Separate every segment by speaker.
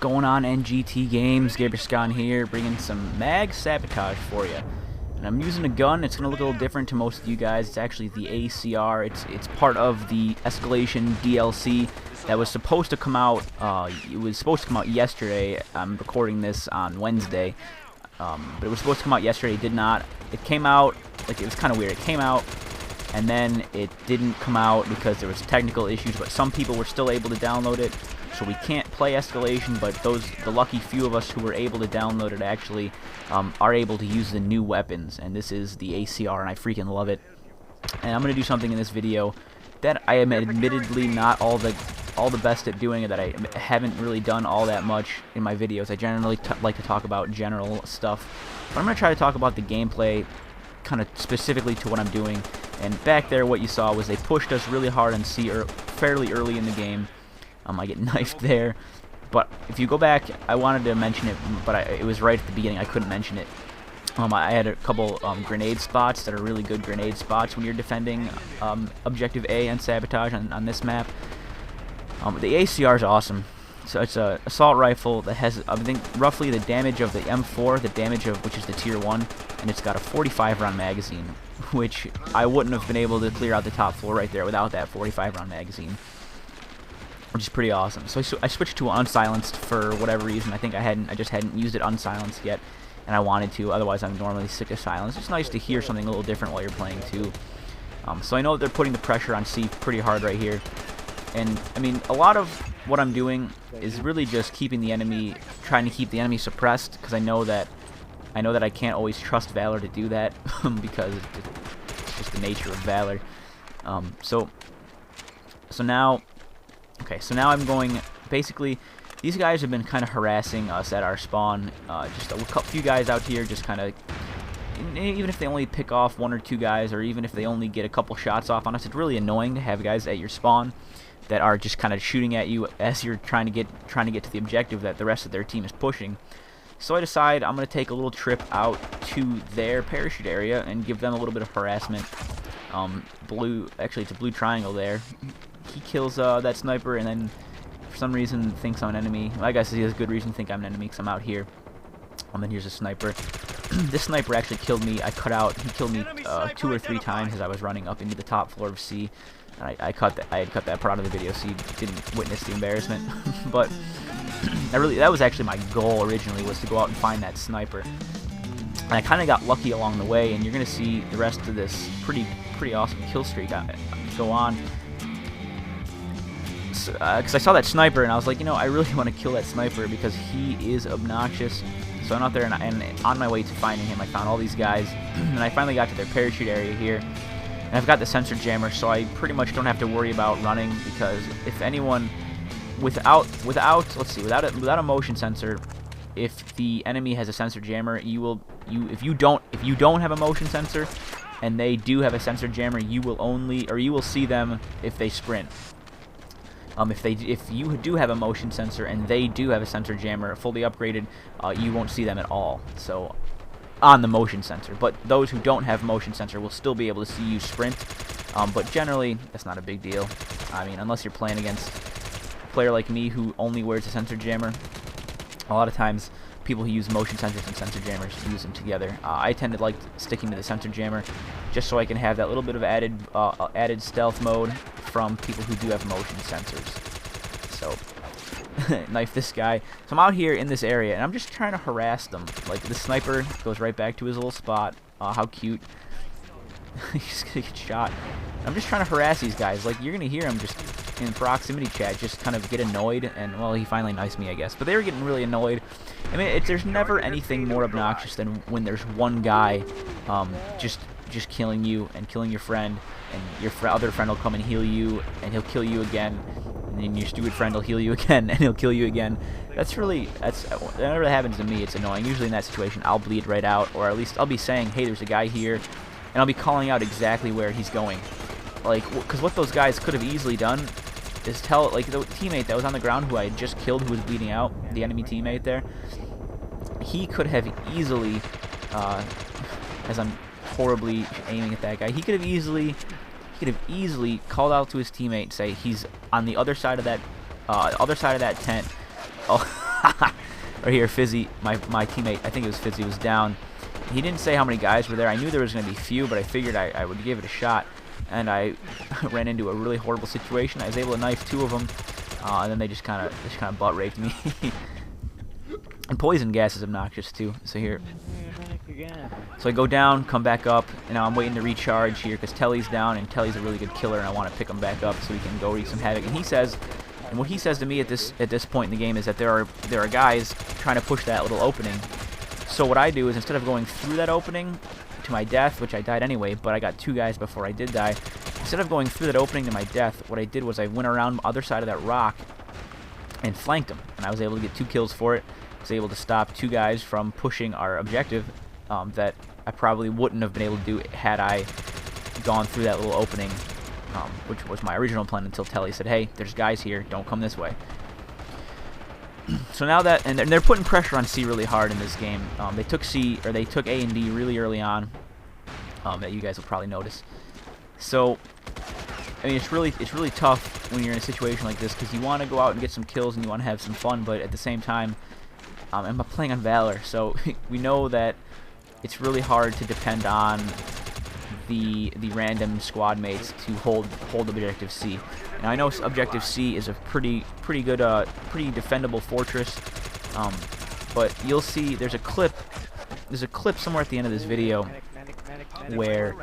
Speaker 1: going on, NGT Games? Geirbiscohn here, bringing some mag Sabotage for you. And I'm using a gun. It's going to look a little different to most of you guys. It's actually the ACR. It's part of the Escalation DLC that was supposed to come out. It was supposed to come out yesterday. I'm recording this on Wednesday. But it was supposed to come out yesterday. It did not. It came out, like, it was kind of weird. It came out, and then it didn't come out because there was technical issues, but some people were still able to download it. So we can't play Escalation, but the lucky few of us who were able to download it actually are able to use the new weapons, and this is the ACR, and I freaking love it. And I'm going to do something in this video that I am admittedly not all the best at doing, that I haven't really done all that much in my videos. I generally like to talk about general stuff, but I'm going to try to talk about the gameplay kind of specifically to what I'm doing. And back there, what you saw was they pushed us really hard on C fairly early in the game. I get knifed there, but if you go back, I wanted to mention it, but it was right at the beginning. I couldn't mention it. I had a couple grenade spots that are really good grenade spots when you're defending Objective A and Sabotage on this map. The ACR is awesome. So it's a assault rifle that has, I think, roughly the damage of the M4, the damage of which is the Tier 1, and it's got a 45 round magazine, which I wouldn't have been able to clear out the top floor right there without that 45 round magazine, which is pretty awesome. So I switched to unsilenced for whatever reason. I think I just hadn't used it unsilenced yet, and I wanted to. Otherwise, I'm normally sick of silence. It's nice to hear something a little different while you're playing too. So I know they're putting the pressure on C pretty hard right here, and I mean, a lot of what I'm doing is really just keeping the enemy, trying to keep the enemy suppressed, because I know that I can't always trust Valor to do that because it's just the nature of Valor. So now. Okay, so now I'm going, basically, these guys have been kind of harassing us at our spawn. Just a few guys out here just kind of, even if they only pick off one or two guys, or even if they only get a couple shots off on us, it's really annoying to have guys at your spawn that are just kind of shooting at you as you're trying to get to the objective that the rest of their team is pushing. So I decide I'm going to take a little trip out to their parachute area and give them a little bit of harassment. Actually, it's a blue triangle there. He kills that sniper, and then for some reason thinks I'm an enemy. Well, I guess he has good reason to think I'm an enemy because I'm out here. And then here's a sniper. This sniper actually killed me. He killed me 2 or 3 times as I was running up into the top floor of C. And I had cut that part of the video so you didn't witness the embarrassment. But that was actually my goal originally, was to go out and find that sniper. And I kind of got lucky along the way, and you're gonna see the rest of this pretty awesome kill streak go on. Because I saw that sniper and I was like, you know, I really want to kill that sniper because he is obnoxious. So I'm out there, and on my way to finding him, I found all these guys, and I finally got to their parachute area here. And I've got the sensor jammer, so I pretty much don't have to worry about running, because if anyone without a motion sensor, if the enemy has a sensor jammer, if you don't have a motion sensor and they do have a sensor jammer, you will see them if they sprint. If you do have a motion sensor and they do have a sensor jammer fully upgraded, you won't see them at all. So on the motion sensor, but those who don't have motion sensor will still be able to see you sprint. But generally, that's not a big deal. I mean, unless you're playing against a player like me who only wears a sensor jammer. A lot of times, people who use motion sensors and sensor jammers use them together. I tend to like sticking to the sensor jammer, just so I can have that little bit of added stealth mode from people who do have motion sensors. So, knife this guy. So I'm out here in this area, and I'm just trying to harass them. Like, the sniper goes right back to his little spot. How cute. He's gonna get shot. I'm just trying to harass these guys. Like, you're gonna hear him just in proximity chat just kind of get annoyed, and, well, he finally knifed me, I guess. But they were getting really annoyed. I mean, there's never anything more obnoxious than when there's one guy just killing you and killing your friend, and your other friend will come and heal you, and he'll kill you again, and then your stupid friend will heal you again, and he'll kill you again. Whenever that happens to me, it's annoying. Usually in that situation, I'll bleed right out, or at least I'll be saying, hey, there's a guy here, and I'll be calling out exactly where he's going. Like, because what those guys could have easily done is tell, like, the teammate that was on the ground who I had just killed, who was bleeding out, the enemy teammate there, he could have easily, as I'm horribly aiming at that guy, he could have easily called out to his teammate and say he's on the other side of that tent. Oh, Right here, Fizzy, my teammate, I think it was Fizzy, was down. He didn't say how many guys were there. I knew there was going to be few, but I figured I would give it a shot. And I ran into a really horrible situation. I was able to knife 2 of them, and then they just kind of butt raped me. And poison gas is obnoxious too. So here, so I go down, come back up, and now I'm waiting to recharge here because Telly's down, and Telly's a really good killer, and I want to pick him back up so he can go wreak some havoc. And he says, and what he says to me at this point in the game is that there are guys trying to push that little opening. So what I do is, instead of going through that opening to my death, which I died anyway, but I got 2 guys before I did die. Instead of going through that opening to my death, what I did was I went around the other side of that rock and flanked them, and I was able to get 2 kills for it. I was able to stop 2 guys from pushing our objective that I probably wouldn't have been able to do had I gone through that little opening, which was my original plan until Telly said, hey, there's guys here, don't come this way. So now that, and they're putting pressure on C really hard in this game. They took A and D really early on, that you guys will probably notice. So, I mean, it's really tough when you're in a situation like this because you want to go out and get some kills and you want to have some fun, but at the same time, I'm playing on Valor, so we know that it's really hard to depend on the random squad mates to hold objective C. Now I know objective C is a pretty good, pretty defendable fortress, but you'll see there's a clip somewhere at the end of this video where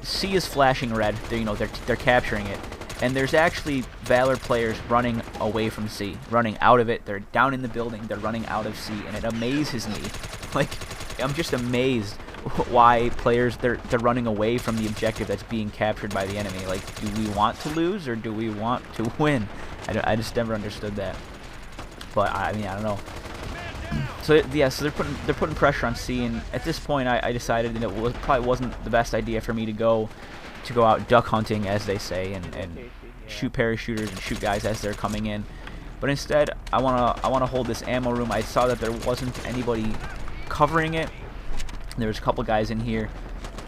Speaker 1: C is flashing red. They're capturing it, and there's actually Valor players running away from C, running out of it. They're down in the building. They're running out of C, and it amazes me. Like, I'm just amazed why players they're running away from the objective that's being captured by the enemy. Like, do we want to lose or do we want to win? I just never understood that. But I mean, I don't know. So yeah, so they're putting pressure on C, and at this point I decided that it probably wasn't the best idea for me to go out duck hunting, as they say, and shoot parachuters and shoot guys as they're coming in. But instead, I wanna hold this ammo room. I saw that there wasn't anybody covering it. There was a couple guys in here,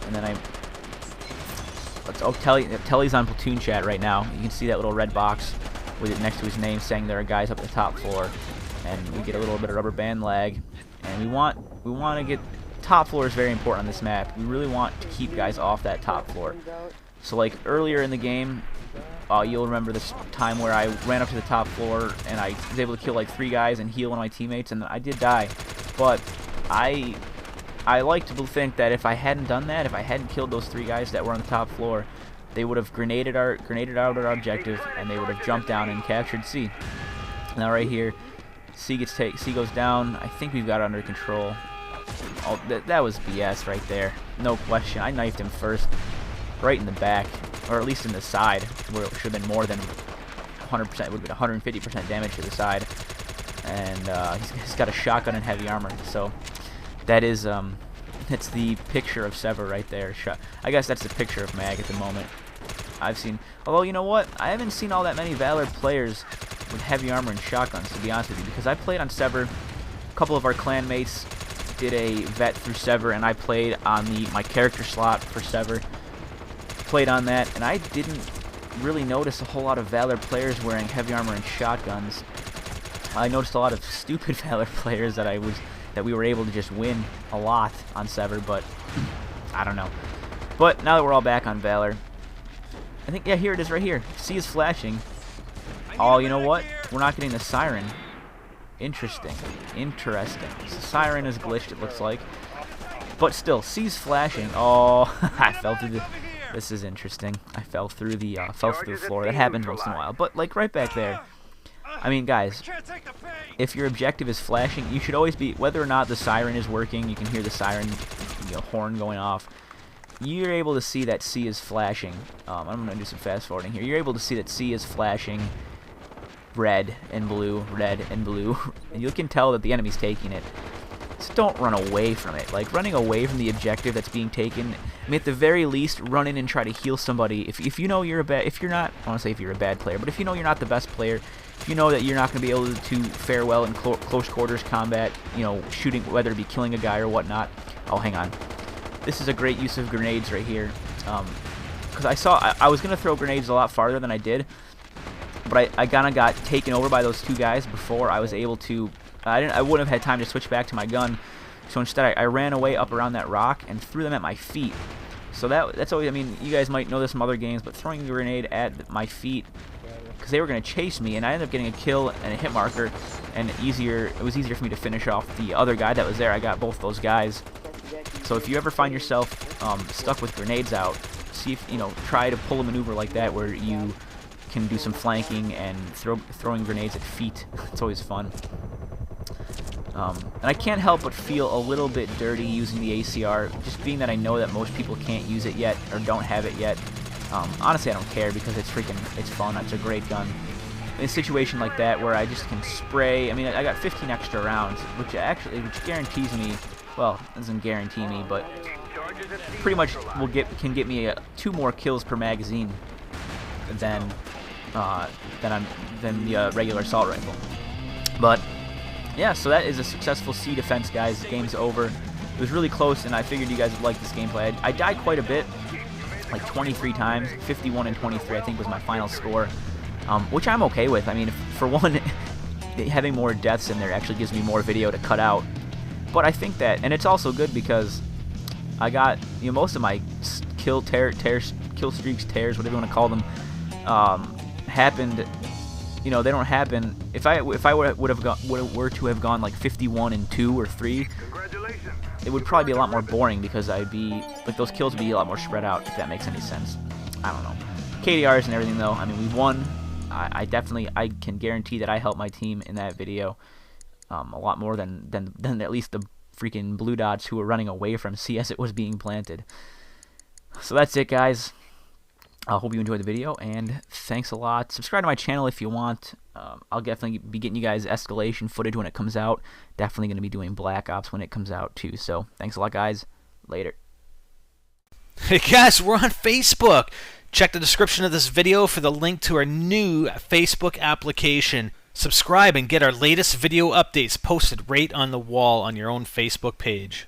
Speaker 1: and then Telly's on platoon chat right now. You can see that little red box with it next to his name saying there are guys up the top floor, and we get a little bit of rubber band lag, and we want to get top floor is very important on this map. We really want to keep guys off that top floor. So like earlier in the game, you'll remember this time where I ran up to the top floor and I was able to kill like 3 guys and heal one of my teammates, and I did die, but I like to think that if I hadn't done that, if I hadn't killed those 3 guys that were on the top floor, they would have grenaded out our objective, and they would have jumped down and captured C. Now right here, C goes down. I think we've got it under control. Oh, that was BS right there, no question. I knifed him first, right in the back, or at least in the side, where it should have been more than 100%. It would have been 150% damage to the side, and he's got a shotgun and heavy armor. So that is that's the picture of Sever right there. I guess that's the picture of Mag at the moment. I've seen, although you know what, I haven't seen all that many Valor players with heavy armor and shotguns, to be honest with you, because I played on Sever. A couple of our clan mates did a vet through Sever, and I played on my character slot for Sever. Played on that, and I didn't really notice a whole lot of Valor players wearing heavy armor and shotguns. I noticed a lot of stupid Valor players that we were able to just win a lot on Sever, but I don't know. But now that we're all back on Valor, I think, yeah, here it is right here. C is flashing. Oh, you know what? We're not getting the siren. Interesting. Interesting. The siren is glitched, it looks like. But still, C's flashing. Oh, I fell through the... This is interesting. I fell through the floor. That happens once in a while. But, like, right back there. I mean, guys, if your objective is flashing, you should always be... Whether or not the siren is working, you can hear the siren, horn going off. You're able to see that C is flashing. I'm going to do some fast forwarding here. You're able to see that C is flashing red and blue, and you can tell that the enemy's taking it. Just don't run away from it. Like, running away from the objective that's being taken, I mean, at the very least, run in and try to heal somebody. If you know you're a bad, if you're not, I want to say if you're a bad player, but if you know you're not the best player, if you know that you're not going to be able to fare well in close quarters combat, shooting, whether it be killing a guy or whatnot. Oh, hang on. This is a great use of grenades right here, because I was going to throw grenades a lot farther than I did, but I kind of got taken over by those two guys before I was able to. I wouldn't have had time to switch back to my gun, so instead I ran away up around that rock and threw them at my feet. So that's always, I mean, you guys might know this from other games, but throwing a grenade at my feet, because they were going to chase me, and I ended up getting a kill and a hit marker, and it was easier for me to finish off the other guy that was there. I got both those guys. So if you ever find yourself stuck with grenades out, see if, try to pull a maneuver like that where you can do some flanking and throwing grenades at feet. It's always fun. And I can't help but feel a little bit dirty using the ACR, just being that I know that most people can't use it yet or don't have it yet. Honestly, I don't care because it's fun. It's a great gun. In a situation like that where I just can spray, I mean, I got 15 extra rounds, which guarantees me, well, it doesn't guarantee me, but pretty much can get me 2 more kills per magazine than the regular assault rifle. But yeah, so that is a successful C defense, guys. The game's over. It was really close, and I figured you guys would like this gameplay. I died quite a bit, like 23 times. 51 and 23, I think, was my final score, which I'm okay with. I mean, for one, having more deaths in there actually gives me more video to cut out. But I think that, and it's also good because I got, most of my kill streaks, tears, whatever you want to call them, happened. They don't happen. If I were to have gone like 51 and 2 or 3, it would probably be a lot more boring because those kills would be a lot more spread out, if that makes any sense. I don't know. KDRs and everything though. I mean, we won. I can guarantee that I helped my team in that video a lot more than at least the freaking blue dots who were running away from C as it was being planted. So that's it, guys. I hope you enjoyed the video, and thanks a lot. Subscribe to my channel if you want. I'll definitely be getting you guys Escalation footage when it comes out. Definitely going to be doing Black Ops when it comes out, too. So, thanks a lot, guys. Later.
Speaker 2: Hey, guys, we're on Facebook. Check the description of this video for the link to our new Facebook application. Subscribe and get our latest video updates posted right on the wall on your own Facebook page.